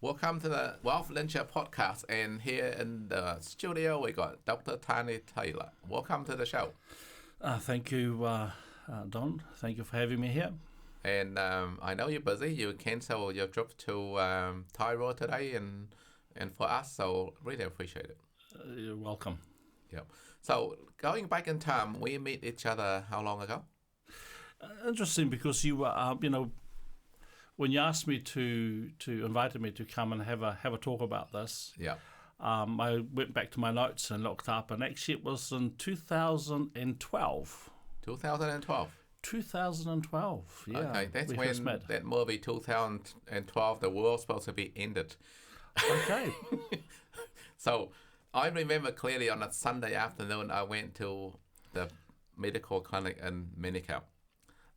Welcome to the Wealth Venture podcast, and here in the studio we got Dr. Tane Taylor. Welcome to the show. Thank you, Don. Thank you for having me here. And I know you're busy. You cancel your trip to Taiwan today, and for us, so really appreciate it. You're welcome. Yep. So going back in time, we met each other how long ago? Interesting, because you were, when you asked me to invited me to come and have a talk about this. Yeah. I went back to my notes and looked up, and actually it was in 2012. 2012. 2012. Yeah. Okay, that's we when first met. that movie 2012, the world's supposed to be ended. Okay. So I remember clearly on a Sunday afternoon, I went to the medical clinic in Manukau.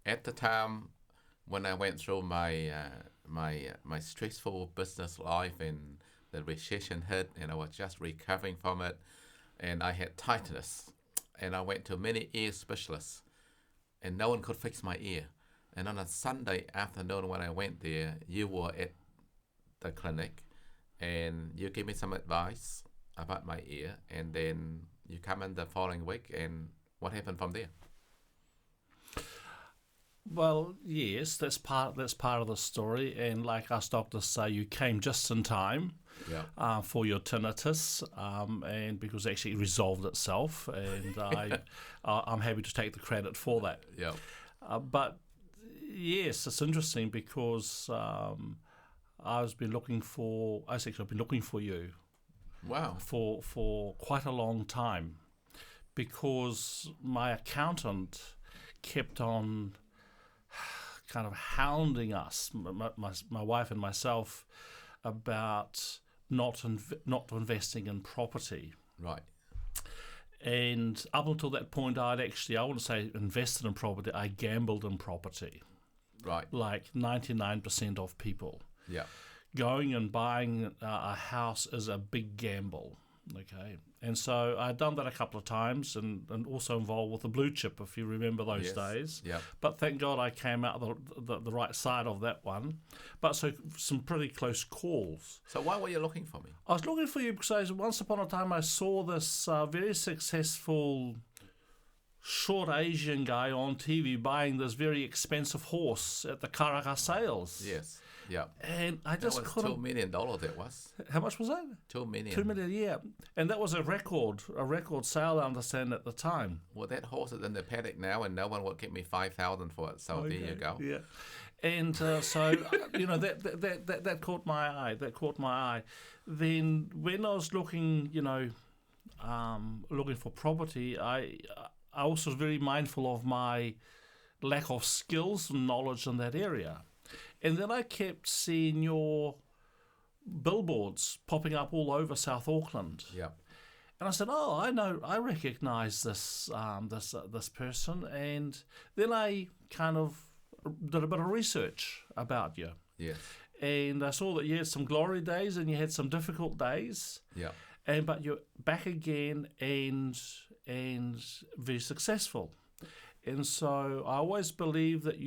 At the time, when I went through my stressful business life and the recession hit, and I was just recovering from it, and I had tinnitus, and I went to many ear specialists, and no one could fix my ear. And on a Sunday afternoon when I went there, you were at the clinic, and you gave me some advice about my ear, and then you come in the following week, and what happened from there? Well, yes, that's part of the story, and like us doctors say, you came just in time. Yeah. For your tinnitus, and because it actually resolved itself, and I'm happy to take the credit for that. Yeah. But yes, it's interesting because I've been looking for you. Wow. For quite a long time, because my accountant kept on kind of hounding us, my wife and myself, about not investing in property. Right. And up until that point, I wouldn't say invested in property, I gambled in property. Right. Like 99% of people. Yeah. Going and buying a house is a big gamble. Okay. And so I'd done that a couple of times, and also involved with the blue chip, if you remember those days. Yeah. But thank God I came out the right side of that one. But so some pretty close calls. So why were you looking for me? I was looking for you because once upon a time I saw this very successful short Asian guy on TV buying this very expensive horse at the Karaka sales. Yes. Yeah. And I just that was couldn't... $2 million. That was How much was that? $2 million. 2 million, yeah. And that was a record sale, I understand, at the time. Well, that horse is in the paddock now, and no one will give me $5,000 for it. So there you go. Yeah. And so that caught my eye. That caught my eye. Then when I was looking, looking for property, I also was very mindful of my lack of skills and knowledge in that area. And then I kept seeing your billboards popping up all over South Auckland. Yeah. And I said, "Oh, I recognise this this person." And then I kind of did a bit of research about you. Yes. And I saw that you had some glory days and you had some difficult days. Yeah. But you're back again and very successful. And so I always believe that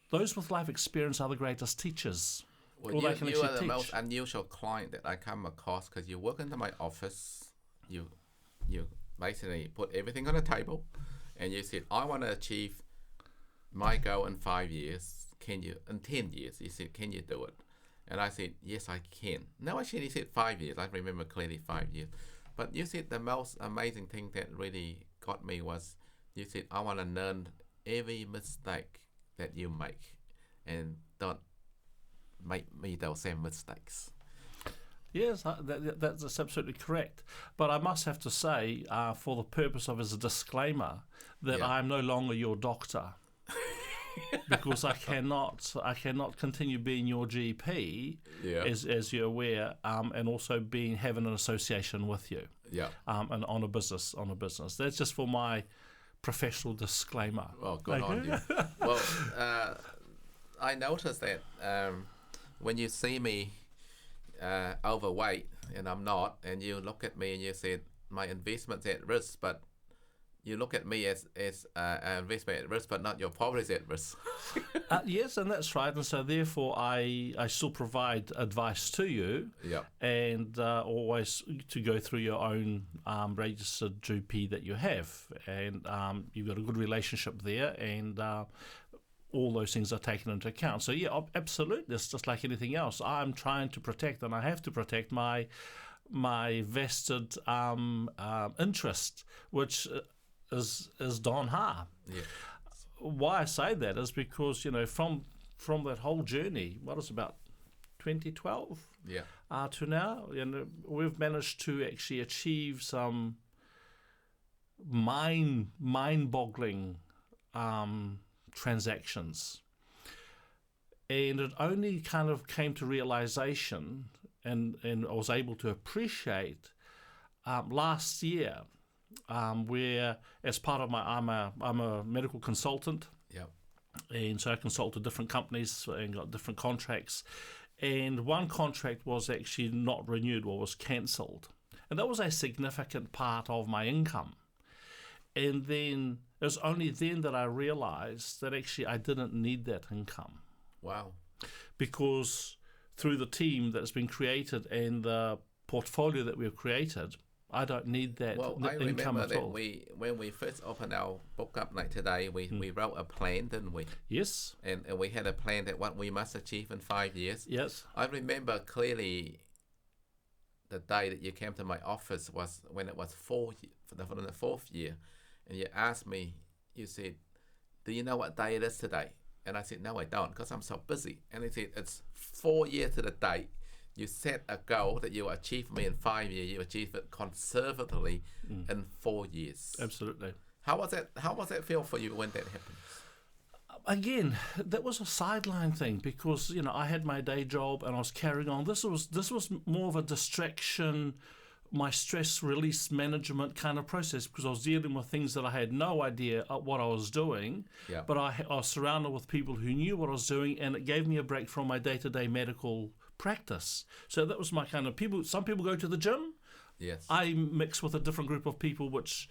those with life experience are the greatest teachers. Well, you are the most unusual client that I come across, because you walk into my office, you basically put everything on the table, and you said, I want to achieve my goal in 5 years. In 10 years? You said, can you do it? And I said, yes, I can. No, actually, you said 5 years. I remember clearly 5 years. But you said the most amazing thing that really got me was, you said, I want to learn every mistake that you make, and don't make me those same mistakes. Yes, that's absolutely correct. But I must have to say, for the purpose of as a disclaimer, that I am no longer your doctor. Because I cannot continue being your GP, as you're aware, and also having an association with you, and on a business. That's just for my professional disclaimer. Well, good on you. Well, I noticed that when you see me overweight and I'm not, and you look at me and you said my investment's at risk, but you look at me as an investment at risk, but not your property at risk. Yes, and that's right. And so therefore I still provide advice to you, and always to go through your own registered GP that you have. And you've got a good relationship there, and all those things are taken into account. So yeah, absolutely. It's just like anything else. I'm trying to protect, and I have to protect my vested interest, which is Don Ha. Yeah. Why I say that is because, you know, from that whole journey, what is about 2012 to now, you know, we've managed to actually achieve some mind-boggling transactions. And it only kind of came to realization, and I was able to appreciate last year, where as part of I'm a medical consultant, and so I consult to different companies and got different contracts, and one contract was actually not renewed or was cancelled, and that was a significant part of my income. And then it was only then that I realized that actually I didn't need that income. Wow. Because through the team that's been created and the portfolio that we've created, I don't need that income at all. When we first opened our book up like today, we wrote a plan, didn't we? Yes. And we had a plan that what we must achieve in 5 years. Yes. I remember clearly the day that you came to my office was when it was for the 4th year. And you asked me, you said, do you know what day it is today? And I said, no, I don't, because I'm so busy. And he said, it's 4 years to the date. You set a goal that you achieve me in 5 years. You achieve it conservatively in 4 years. Absolutely. How was that feel for you when that happened? Again, that was a sideline thing because, you know, I had my day job and I was carrying on. This was more of a distraction, my stress release management kind of process, because I was dealing with things that I had no idea what I was doing, but I was surrounded with people who knew what I was doing, and it gave me a break from my day-to-day medical practice. So that was my kind of people. Some people go to the gym. Yes. I mix with a different group of people, which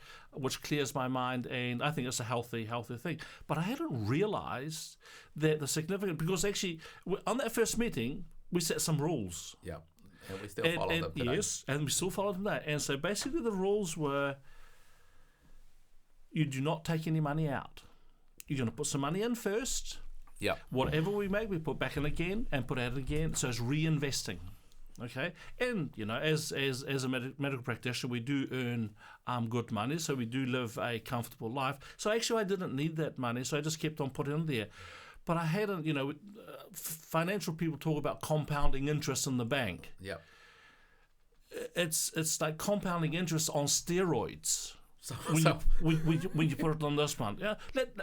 clears my mind, and I think it's a healthy thing. But I hadn't realised that the significant, because actually on that first meeting we set some rules. Yeah. And we still follow them today. Yes, and we still follow them today. And so basically the rules were, you do not take any money out. You're going to put some money in first. Yeah. Whatever we make, we put back in again and put out again. So it's reinvesting. Okay. And, you know, as a medical practitioner, we do earn good money. So we do live a comfortable life. So actually I didn't need that money. So I just kept on putting in there. But I hadn't, you know, financial people talk about compounding interest in the bank. Yeah. It's like compounding interest on steroids. When you put it on this one. Yeah.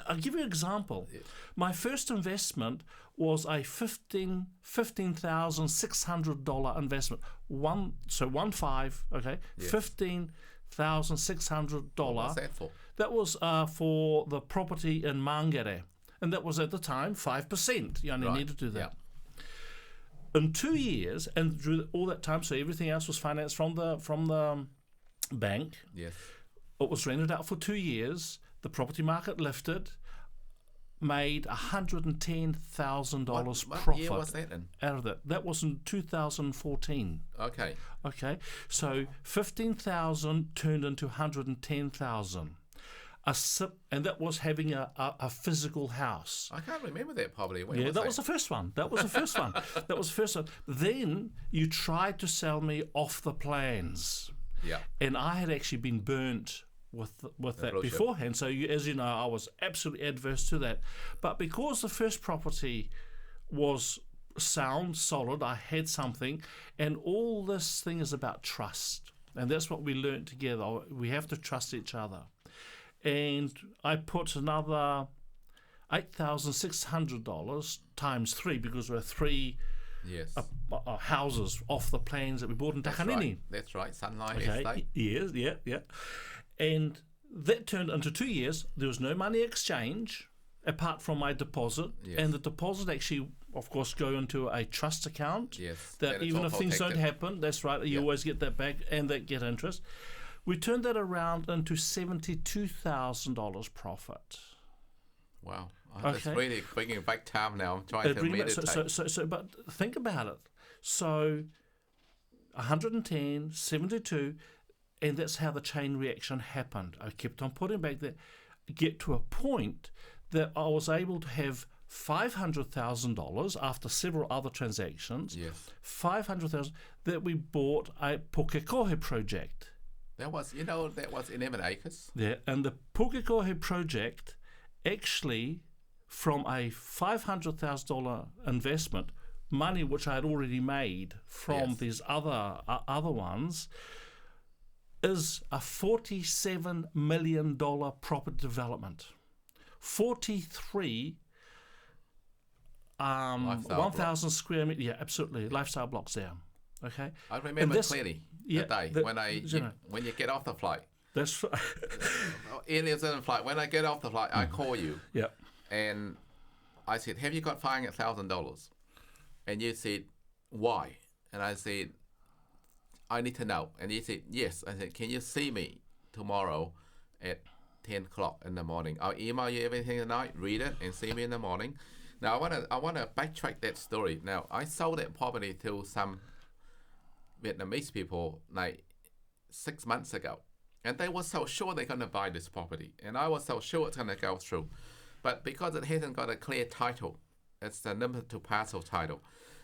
I'll give you an example. Yeah. My first investment was a $15,600 investment. 15, okay? Yes. $15,600. What was that for? That was for the property in Mangere. And that was at the time 5%. You only need to do that. Yeah. In 2 years, and through all that time, so everything else was financed from the bank. Yes. It was rented out for 2 years. The property market lifted, made $110,000 profit. What year was that in? Out of that. That was in 2014. Okay. Okay. So 15,000 turned into 110,000. And that was having a physical house. I can't remember that probably. That was the first one. That was the first one. Then you tried to sell me off the plans. Yeah. And I had actually been burnt with that beforehand. So as you know, I was absolutely adverse to that. But because the first property was sound, solid, I had something, and all this thing is about trust. And that's what we learned together. We have to trust each other. And I put another $8,600 times 3, because there were 3 houses off the plans that we bought in Takanini. That's right. Sunlight Estate. Yes, yeah. And that turned into 2 years. There was no money exchange apart from my deposit. Yes. And the deposit actually, of course, go into a trust account. Yes. That even if things don't happen, that's right, you always get that back and that get interest. We turned that around into $72,000 profit. Wow. That's really bringing back time now. I'm trying to meditate. But think about it. So 110, 72, and that's how the chain reaction happened. I kept on putting back that, get to a point that I was able to have $500,000 after several other transactions. Yes. $500,000 that we bought a Pukekohe project. That was 11 acres. Yeah, and the Pukekohe project actually, from a $500,000 investment, money which I had already made from these other ones, is a $47 million property development. 43 1,000 square meter, absolutely, lifestyle blocks there. Okay, I remember clearly the day when you get off the flight. That's right. Aliens in the flight. When I get off the flight, I call you. Yeah. And I said, "Have you got $500,000?" And you said, "Why?" And I said, "I need to know." And you said, "Yes." I said, "Can you see me tomorrow at 10 o'clock in the morning? I'll email you everything tonight. Read it and see me in the morning." Now I want to backtrack that story. Now I sold that property to some Vietnamese people like 6 months ago, and they were so sure they're going to buy this property, and I was so sure it's going to go through, but because it hasn't got a clear title, it's the limited to parcel title.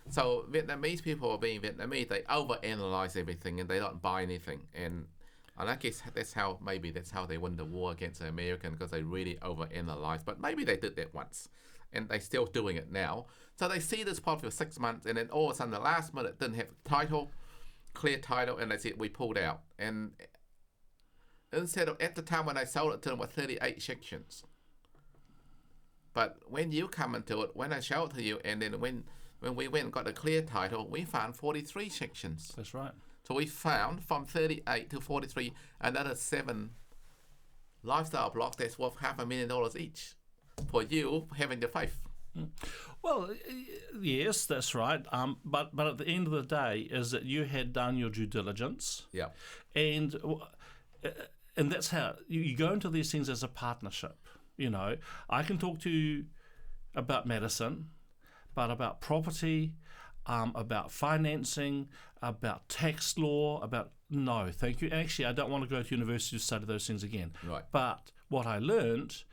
So Vietnamese people, being Vietnamese, they overanalyze everything and they don't buy anything, and I guess that's how they win the war against the American, because they really overanalyze. But maybe they did that once, and they're still doing it now. So they see this property for 6 months, and then all of a sudden, the last minute, it didn't have title, clear title, and they said, we pulled out. And instead of, at the time when I sold it to them, were 38 sections. But when you come into it, when I show it to you, and then when we went and got a clear title, we found 43 sections. That's right. So we found from 38 to 43 another 7 lifestyle blocks that's worth $500,000 each for you having the faith. Well, yes, that's right. But at the end of the day, is that you had done your due diligence. Yeah. And that's how you go into these things as a partnership. You know, I can talk to you about medicine, but about property, about financing, about tax law, no, thank you. Actually, I don't want to go to university to study those things again. Right. But what I learned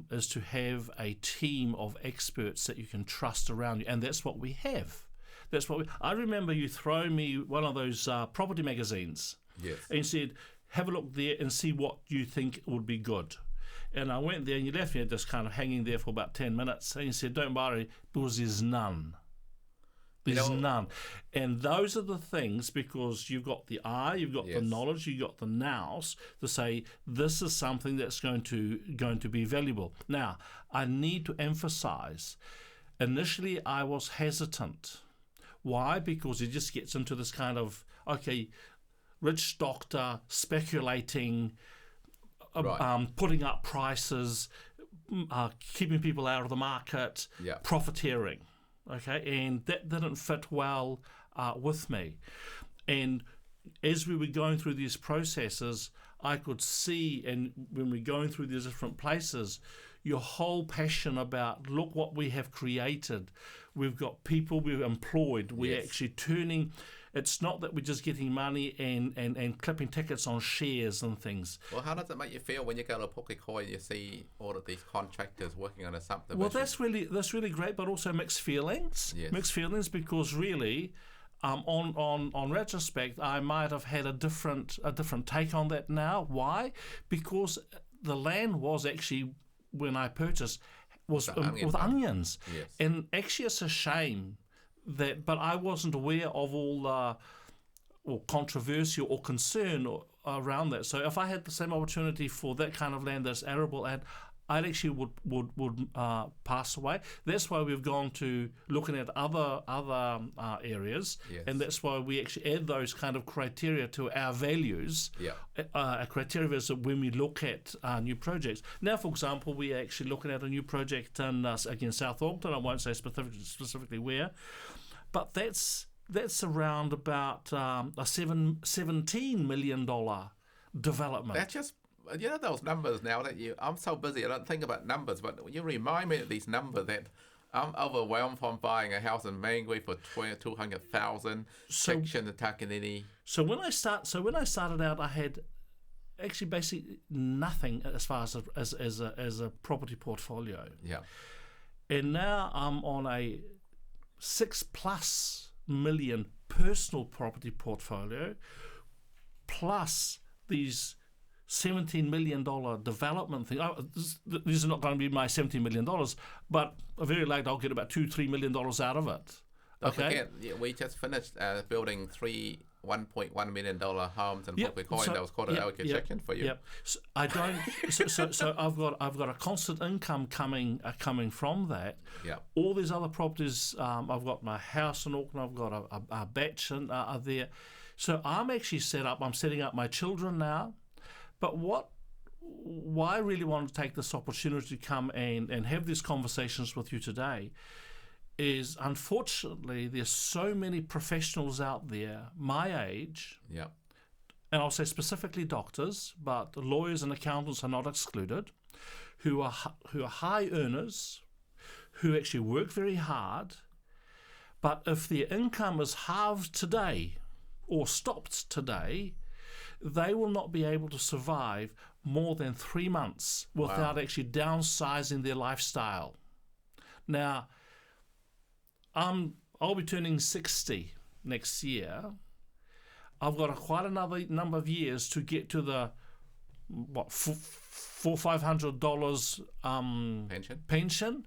is to have a team of experts that you can trust around you, and that's what we have. I remember you throwing me one of those property magazines. Yes. And you said, have a look there and see what you think would be good. And I went there, and you left me just kind of hanging there for about 10 minutes. And you said, don't worry, because there's none. There's none. And those are the things, because you've got the eye, you've got the knowledge, you've got the nous to say, this is something that's going to be valuable. Now, I need to emphasize, initially I was hesitant. Why? Because it just gets into this kind of, okay, rich doctor speculating, putting up prices, keeping people out of the market, profiteering. Okay, and that didn't fit well with me. And as we were going through these processes, I could see, and when we're going through these different places, your whole passion about, look what we have created. We've got people we've employed. We're actually turning. It's not that we're just getting money and clipping tickets on shares and things. Well, how does it make you feel when you go to Pukekohe and you see all of these contractors working on a subdivision? Well, that's really great, but also mixed feelings. Yes. Mixed feelings, because really, on retrospect, I might have had a different take on that now. Why? Because the land was actually, when I purchased, was with onions. Yes. And actually, it's a shame that, but I wasn't aware of all or controversy or concern around that. So if I had the same opportunity for that kind of land that's arable, and I actually would pass away. That's why we've gone to looking at other areas, and that's why we actually add those kind of criteria to our values. A criteria is when we look at new projects. Now, for example, we're actually looking at a new project in again South Auckland. I won't say specifically where, but that's that's around about a $17 million development. That's just, those numbers now that I'm so busy, I don't think about numbers, but you remind me of these numbers that I'm overwhelmed from buying a house in Mangui for $200,000, section in Takanini. So when I started out, I had actually basically nothing as far as a property portfolio. Yeah. And now I'm on a $6+ million personal property portfolio, plus these $17 million development thing. These are not going to be my $17 million, but very likely I'll get about $2-3 million out of it. Don't forget, we just finished building three $1.1 million homes in Profiteering. That was quite an acquisition for you. Yep. So I don't. so I've got a constant income coming from that. Yeah. All these other properties. I've got my house in Auckland. I've got a batch are there. So I'm actually set up. I'm setting up my children now. But why I really want to take this opportunity to come and have these conversations with you today is, unfortunately, there's so many professionals out there my age, yeah, and I'll say specifically doctors, but lawyers and accountants are not excluded, who are high earners, who actually work very hard, but if their income is halved today or stopped today, they will not be able to survive more than 3 months without actually downsizing their lifestyle. Now, I'll be turning 60 next year. I've got quite another number of years to get to the $400-500 pension.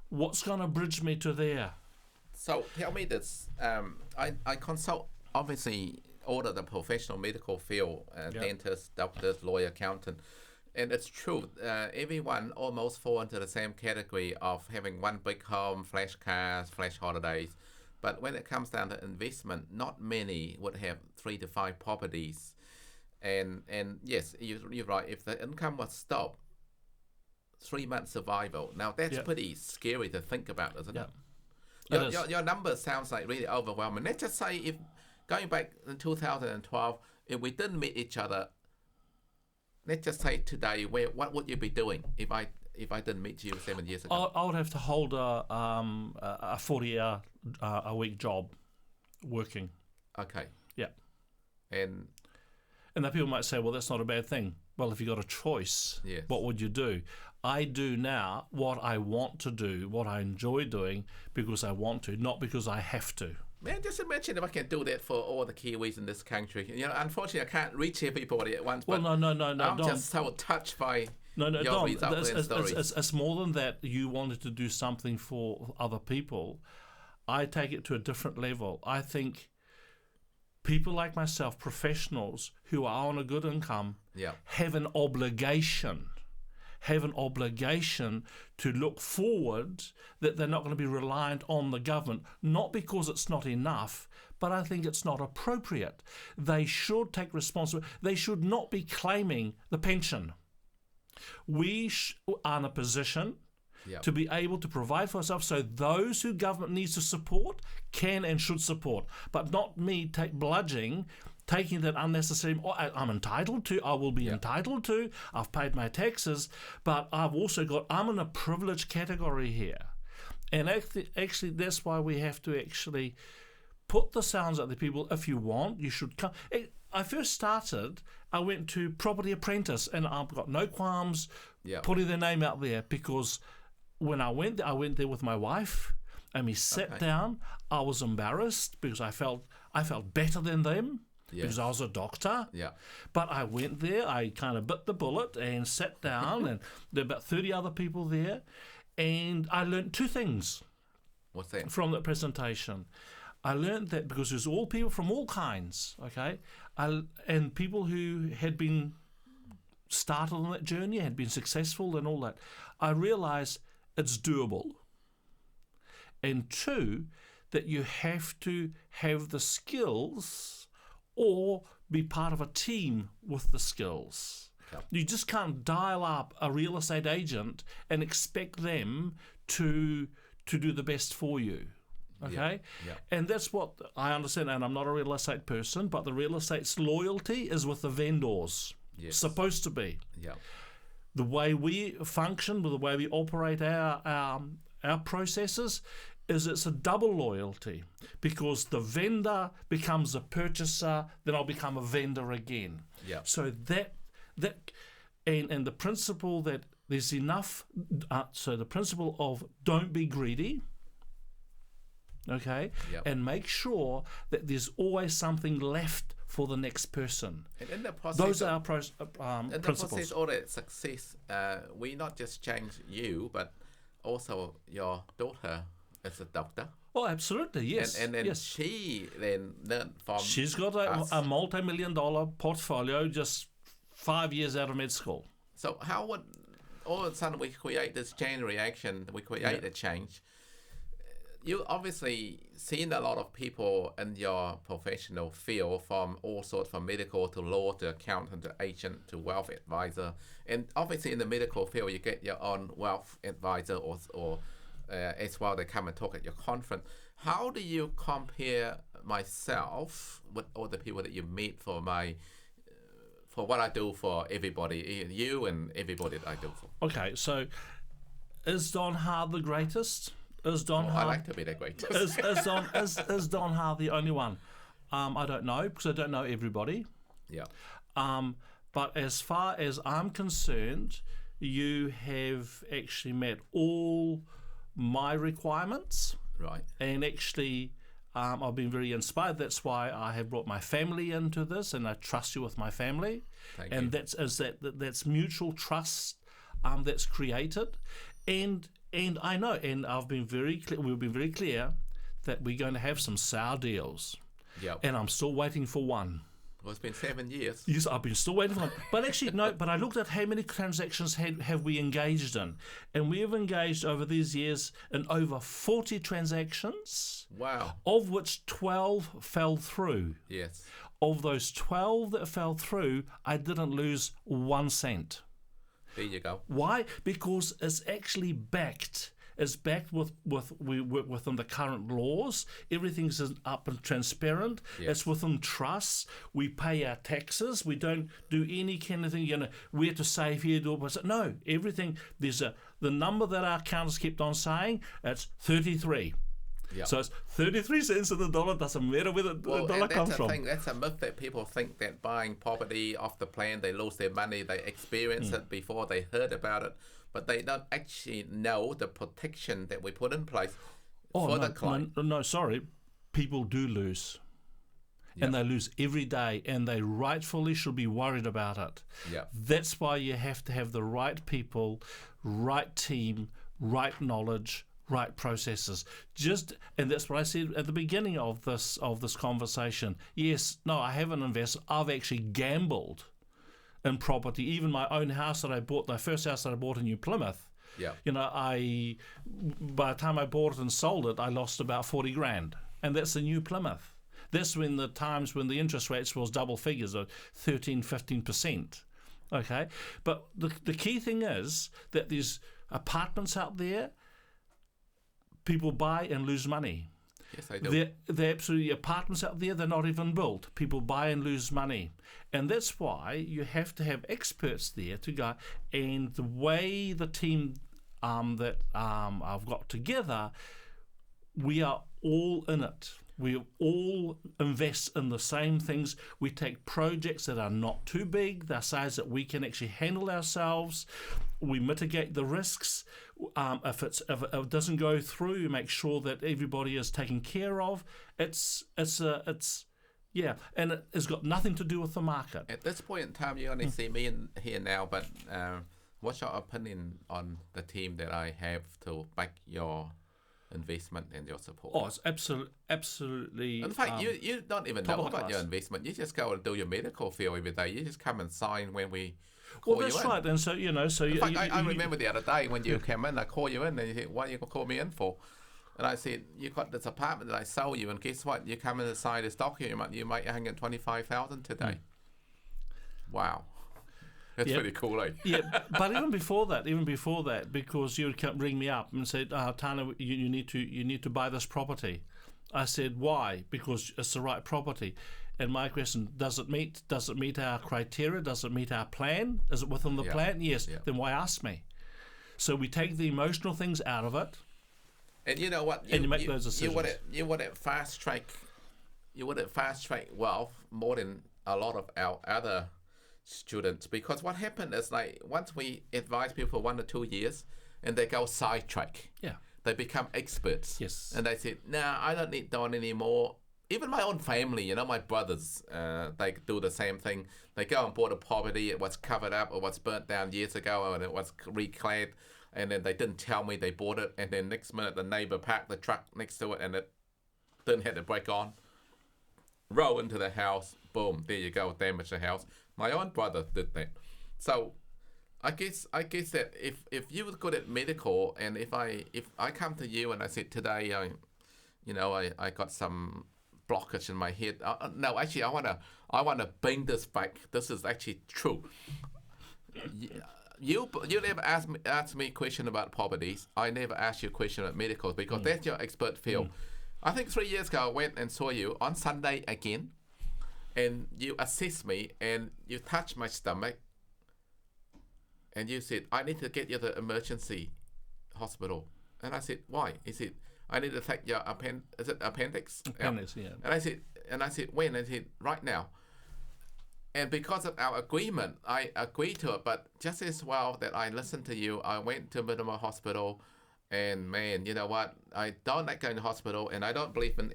What's going to bridge me to there? So tell me this. I consult obviously all of the professional medical field, dentists, doctors, lawyer, accountant. And it's true, everyone almost fall into the same category of having one big home, flash cars, flash holidays. But when it comes down to investment, not many would have 3 to 5 properties. And yes, you're right. If the income was stopped, 3 months survival. Now that's pretty scary to think about, isn't it? Your number sounds like really overwhelming. Let's just say, if going back in 2012, if we didn't meet each other, let's just say today, what would you be doing if I didn't meet you 7 years ago? I would have to hold a 40-hour a week job, working. Okay. Yeah. And then people might say, well, that's not a bad thing. Well, if you got a choice, what would you do? I do now what I want to do, what I enjoy doing, because I want to, not because I have to. Man, just imagine if I can do that for all the Kiwis in this country. Unfortunately, I can't reach everybody at once. Well, no, I'm just so touched by your results and stories. It's more than that. You wanted to do something for other people. I take it to a different level. I think people like myself, professionals who are on a good income, have an obligation to look forward, that they're not going to be reliant on the government, not because it's not enough, but I think it's not appropriate. They should take responsibility. They should not be claiming the pension. We are in a position to be able to provide for ourselves, so those who government needs to support can and should support, but not me taking that unnecessary. I'm entitled to. I will be entitled to. I've paid my taxes, but I'm in a privileged category here, and actually that's why we have to actually put the sounds out there. People, if you want, you should come. I first started. I went to Property Apprentice, and I've got no qualms putting their name out there, because when I went there with my wife, and we sat down. I was embarrassed because I felt better than them. Because I was a doctor. Yeah. But I went there, I kind of bit the bullet and sat down, and there were about 30 other people there, and I learned 2 things. What's that? From that presentation. I learned that because there's all people from all kinds, okay? And people who had been started on that journey, had been successful and all that. I realized it's doable. And 2, that you have to have the skills or be part of a team with the skills. Yep. You just can't dial up a real estate agent and expect them to do the best for you. Okay? Yeah. And that's what I understand, and I'm not a real estate person, but the real estate's loyalty is with the vendors. Yes. Supposed to be. Yeah. The way we function, the way we operate our processes, is it's a double loyalty, because the vendor becomes a purchaser, then I'll become a vendor again. Yeah. So that and the principle that there's enough, so the principle of don't be greedy, okay, Yep. and make sure that there's always something left for the next person. And in the process, Those are our in the principles. process, all that success, we not just change you, but also your daughter is a doctor. Oh, absolutely, yes. And then yes. she then learned from She's got us. a multi-million-dollar portfolio just 5 years out of med school. So how would all of a sudden we create this chain reaction, we create a change? You obviously seen a lot of people in your professional field, from all sorts, from medical to law to accountant to agent to wealth advisor. And obviously in the medical field, you get your own wealth advisor or as well, they come and talk at your conference. How do you compare myself with all the people that you meet for what I do for everybody, you and everybody that I do for? Okay, so is Don Hard the greatest? Is Don I Hard? like to be the greatest. Is Don Hard the only one? I don't know, because I don't know everybody. Yeah. But as far as I'm concerned, you have actually met all my requirements, Right. and actually I've been very inspired. That's why I have brought my family into this, and I trust you with my family. Thank and you. that's mutual trust that's created, and I know, and I've been very clear. We've been very clear that we're going to have some sour deals, Yeah. and I'm still waiting for one. Well, it's been 7 years. Yes, I've been still waiting for one. But actually, no, but I looked at how many transactions have we engaged in. And we have engaged over these years in over 40 transactions, Wow. of which 12 fell through. Yes. Of those 12 that fell through, I didn't lose 1 cent. There you go. Why? Because it's actually backed. It's backed within the current laws. Everything's up and transparent. Yes. It's within trust. We pay our taxes. We don't do any kind of thing, where to save here, no, everything. There's the number that our accountants kept on saying, it's 33. Yeah. So it's 33 cents in the dollar. Doesn't matter where the dollar comes from. That's a myth that people think that buying property off the plan, they lose their money. They experience it before they heard about it, but they don't actually know the protection that we put in place for the client. No, sorry. People do lose. And they lose every day, and they rightfully should be worried about it. Yeah. That's why you have to have the right people, right team, right knowledge, right processes. And that's what I said at the beginning of this conversation. Yes, no, I haven't invested. I've actually gambled in property. Even my own house that I bought, the first house that I bought in New Plymouth. Yeah. By the time I bought it and sold it, I lost about 40 grand, and that's the New Plymouth. That's when the times when the interest rates was double figures of 13-15%. Okay, but the key thing is that there's apartments out there. People buy and lose money. Yes, I do. They're absolutely apartments out there. They're not even built. People buy and lose money, and that's why you have to have experts there to go. And the way the team that I've got together, we are all in it. We all invest in the same things. We take projects that are not too big, they're size that we can actually handle ourselves. We mitigate the risks. If it doesn't go through, you make sure that everybody is taken care of. And it has got nothing to do with the market. At this point in time, you only see me in here now, but what's your opinion on the team that I have to back your investment and your support? Oh, it's absolutely. In fact, you don't even know about class. your investment. You just go and do your medical field every day. You just come and sign when we call you in. Well, that's right. And so, In fact, I remember the other day when you came in, I call you in and you said, what are you going to call me in for? And I said, you got this apartment that I sold you, and guess what? You come in and sign this document, you make $125,000 today. Wow. That's pretty cool, eh? Yeah, but even before that, because you would ring me up and said, Tana, you need to buy this property. I said, why? Because it's the right property. And my question, does it meet our criteria? Does it meet our plan? Is it within the plan? Yes. Yeah. Then why ask me? So we take the emotional things out of it. And you know what? You make those decisions. You want to fast track wealth more than a lot of our other students, because what happened is, like, once we advise people for 1 or 2 years and they go sidetrack, they become experts. Yes. And they said, nah, I don't need Don anymore. Even my own family, my brothers, they do the same thing. They go and bought a property, it was covered up or was burnt down years ago and it was reclad, and then they didn't tell me they bought it, and then next minute the neighbor parked the truck next to it and it didn't have the brake on. Roll into the house, boom, there you go, damage the house. My own brother did that. So I guess that if you were good at medical, and if I come to you and I said, today I got some blockage in my head. No, actually, I wanna bring this back. This is actually true. You never ask me a question about properties. I never ask you a question about medical, because that's your expert field. I think 3 years ago I went and saw you on Sunday again, and you assessed me and you touched my stomach and you said, I need to get you to the emergency hospital. And I said, why? He said, I need to take your appendix? Appendix, yeah. And I said, when? And he said, right now. And because of our agreement, I agreed to it. But just as well that I listened to you, I went to Minimum Hospital, and man, you know what? I don't like going to hospital, and I don't believe in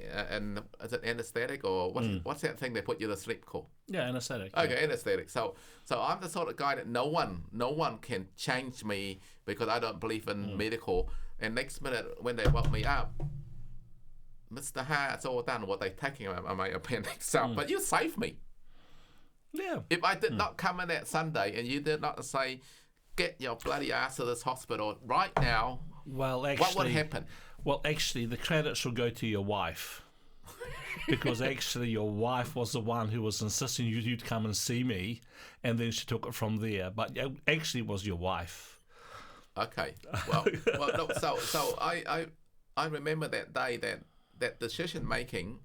is it anesthetic, or what's that thing they put you to sleep called? Yeah, anesthetic. Okay, anesthetic. So I'm the sort of guy that no one can change me, because I don't believe in medical. And next minute when they woke me up, Mr. Ha, it's all done. What they taking on my appendix. So, but you saved me. Yeah. If I did not come in that Sunday and you did not say, get your bloody ass to this hospital right now, well, actually, what would happen? Well, actually, the credit should go to your wife. Because actually your wife was the one who was insisting you'd come and see me, and then she took it from there. But actually it was your wife. Okay. Well, look, so I remember that day, that decision making.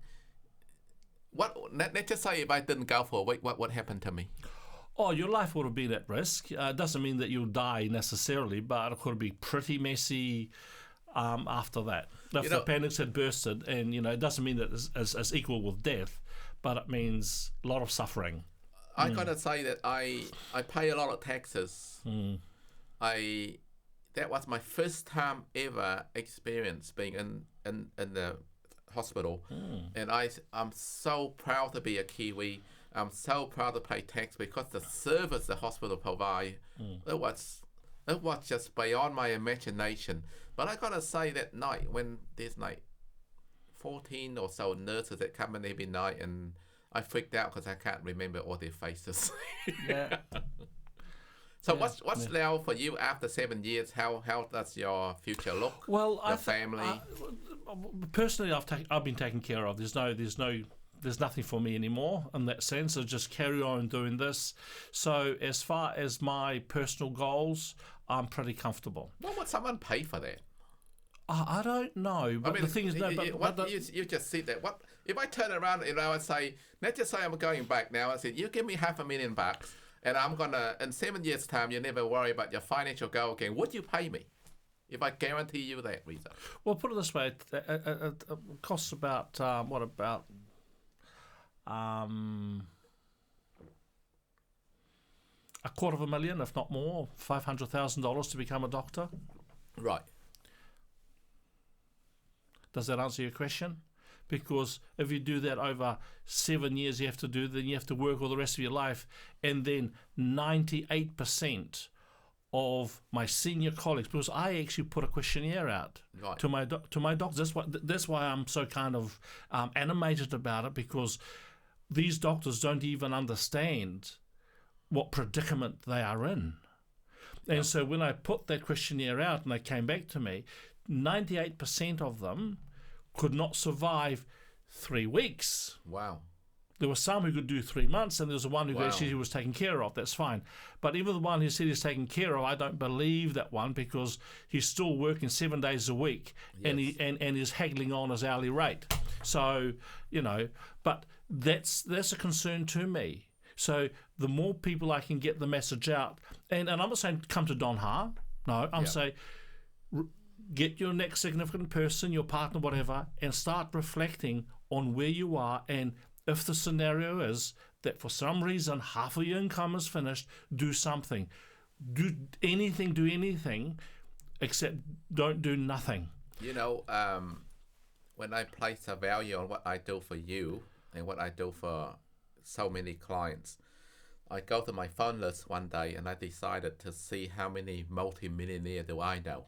Let's just say if I didn't go for a week, what would happen to me? Oh, your life would have been at risk. It doesn't mean that you'll die necessarily, but it could be pretty messy after that. If the appendix had bursted, and it doesn't mean that it's equal with death, but it means a lot of suffering. I gotta say that I pay a lot of taxes. That was my first time ever experience being in the hospital, and I'm so proud to be a Kiwi. I'm so proud to pay tax, because the service the hospital provide, it was just beyond my imagination. But I gotta say, that night when there's like 14 or so nurses that come in every night, and I freaked out because I can't remember all their faces. Yeah. So what's now for you after 7 years? How does your future look? Well, your family. Personally, I've been taken care of. There's nothing for me anymore in that sense. I just carry on doing this. So as far as my personal goals, I'm pretty comfortable. What would someone pay for that? I don't know. But the thing is, you just said that. What if I turn around and I would say, let's just say I'm going back now. I said, you give me $500,000, and I'm gonna, in 7 years' time, you never worry about your financial goal again. Would you pay me if I guarantee you that, Rita? Well, put it this way: it costs about $250,000, if not more, $500,000 to become a doctor. Right. Does that answer your question? Because if you do that over 7 years, then you have to work all the rest of your life. And then 98% of my senior colleagues, because I actually put a questionnaire out to my doctors. That's why I'm so kind of animated about it, because these doctors don't even understand what predicament they are in. And so when I put that questionnaire out and they came back to me, 98% of them could not survive 3 weeks. Wow. There were some who could do 3 months, and there was one who Wow. actually was taken care of. That's fine. But even the one who said he's taken care of, I don't believe that one, because he's still working 7 days a week, and Yes. and is haggling on his hourly rate. So, but that's a concern to me. So the more people I can get the message out, and I'm not saying come to Don Ha. No, I'm saying get your next significant person, your partner, whatever, and start reflecting on where you are. And if the scenario is that for some reason half of your income is finished, do something. Do anything, except don't do nothing. When I place a value on what I do for you and what I do for so many clients, I go to my phone list one day and I decided to see how many multi-millionaires do I know.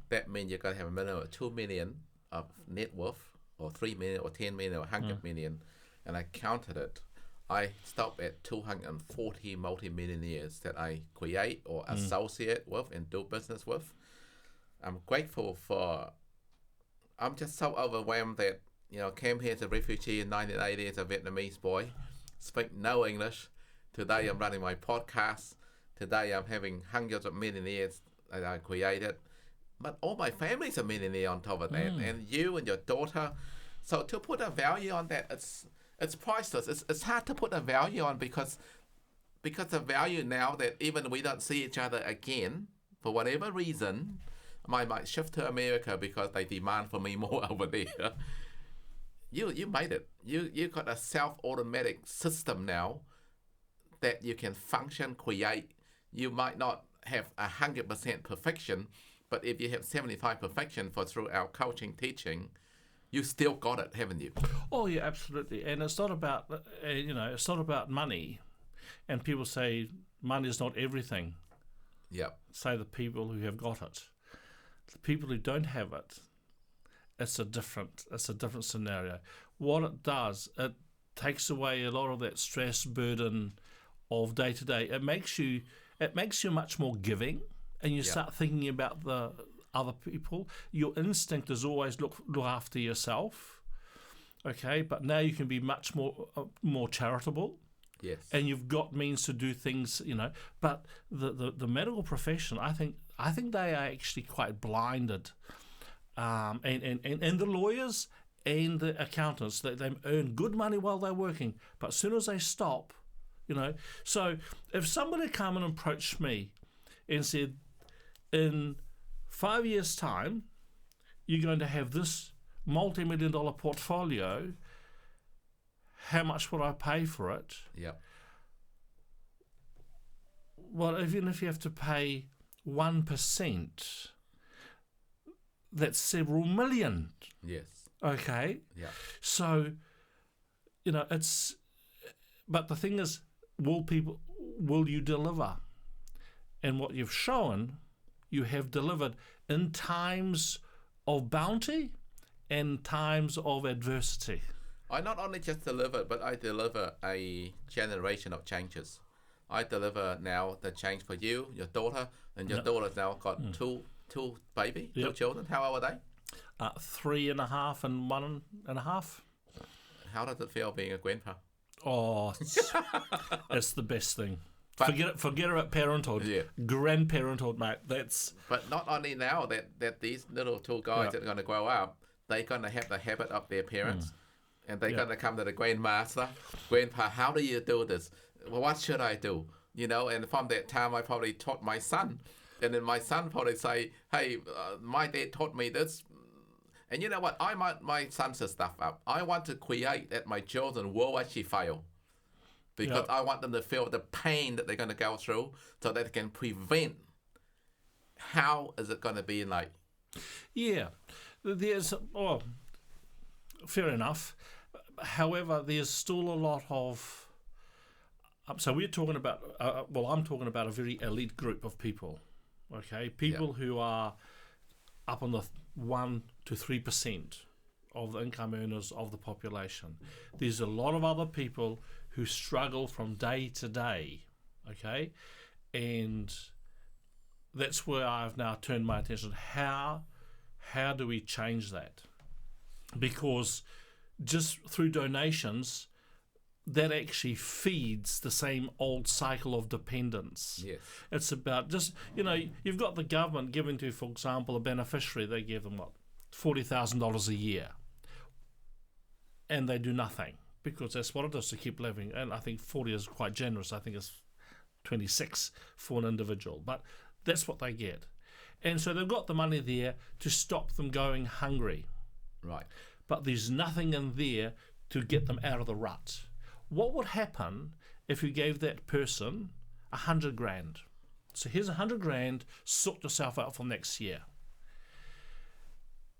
That means you're going to have a minimum of 2 million of net worth, or 3 million, or 10 million, or 100 million. And I counted it. I stopped at 240 multi-millionaires that I create or associate with and do business with. I'm grateful for... I'm just so overwhelmed that, came here as a refugee in 1980 as a Vietnamese boy, speak no English. Today I'm running my podcast. Today I'm having hundreds of millionaires that I created. But all my family's a millionaire on top of that. And you and your daughter. So to put a value on that, it's priceless. It's hard to put a value on because the value now that even we don't see each other again, for whatever reason, I might shift to America because they demand for me more over there. You made it. You got a self-automatic system now that you can function, create. You might not have 100% perfection, but if you have 75% perfection through our coaching teaching, you still got it, haven't you? Oh yeah, absolutely. And it's not about it's not about money. And people say money is not everything. Yeah. Say the people who have got it. The people who don't have it, it's a different scenario. What it does, it takes away a lot of that stress burden of day to day. It makes you much more giving, and you start thinking about the other people. Your instinct is always look after yourself, okay? But now you can be much more charitable. Yes. And you've got means to do things, But the medical profession, I think they are actually quite blinded, and the lawyers and the accountants, they earn good money while they're working, but as soon as they stop, So if somebody come and approached me and said, in 5 years' time, you're going to have this multi-million-dollar portfolio, how much would I pay for it? Yeah. Well, even if you have to pay 1%, that's several million. Yes. Okay? Yeah. So, but the thing is, will you deliver? And what you've shown, you have delivered in times of bounty and times of adversity. I not only just deliver, but I deliver a generation of changes. I deliver now the change for you, your daughter, and your daughter's now got two baby, two children. How old are they? 3.5 and 1.5. How does it feel being a grandpa? Oh, it's the best thing. But, forget about parenthood. Yeah. Grandparenthood, mate. That's. But not only now that these little two guys that are going to grow up, they're going to have the habit of their parents, and they're going to come to the grandmaster. Grandpa, how do you do this? Well, what should I do? And from that time, I probably taught my son, and then my son probably say, "Hey, my dad taught me this." And you know what? I want my son's stuff up. I want to create that my children will actually fail. Because I want them to feel the pain that they're going to go through so that they can prevent. How is it going to be like? Yeah. There's, fair enough. However, there's still a lot of... So we're talking about... I'm talking about a very elite group of people. Okay? People who are up on the 1 to 3% of the income earners of the population. There's a lot of other people who struggle from day to day, okay? And that's where I've now turned my attention. How do we change that? Because just through donations, that actually feeds the same old cycle of dependence. Yes. It's about just, you've got the government giving to, for example, a beneficiary, they give them, $40,000 a year. And they do nothing, because that's what it is to keep living. And I think 40 is quite generous. I think it's 26 for an individual. But that's what they get. And so they've got the money there to stop them going hungry. Right. But there's nothing in there to get them out of the rut. What would happen if you gave that person 100 grand? So here's 100 grand, sort yourself out for next year.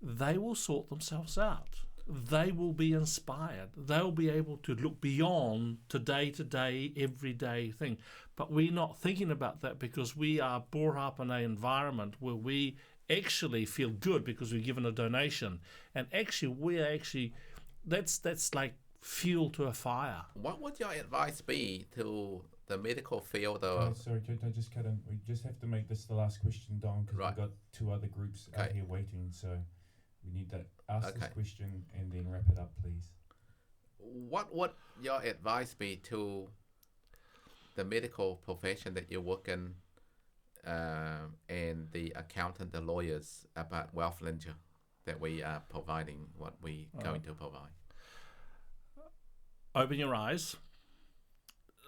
They will sort themselves out. They will be inspired. They'll be able to look beyond today, everyday thing. But we're not thinking about that because we are brought up in an environment where we actually feel good because we're given a donation. And actually, that's like fuel to a fire. What would your advice be to the medical field? Sorry, can I just cut in? We just have to make this the last question, Don, because we've got 2 other groups out here waiting. So we need to ask this question and then wrap it up, please. What would your advice be to the medical profession that you work in, and the accountant, the lawyers, about wealth ledger that we are providing, what we going to provide? Open your eyes,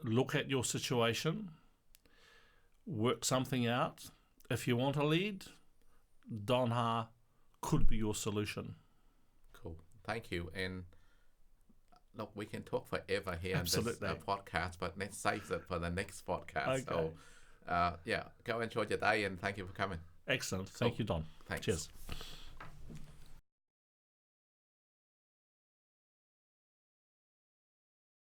look at your situation, work something out. If you want to lead, Don Ha could be your solution. Cool. Thank you. And look, we can talk forever here in this podcast, but let's save it for the next podcast. Okay. So, go enjoy your day, and thank you for coming. Excellent. Thank you, Don. Thanks. Cheers.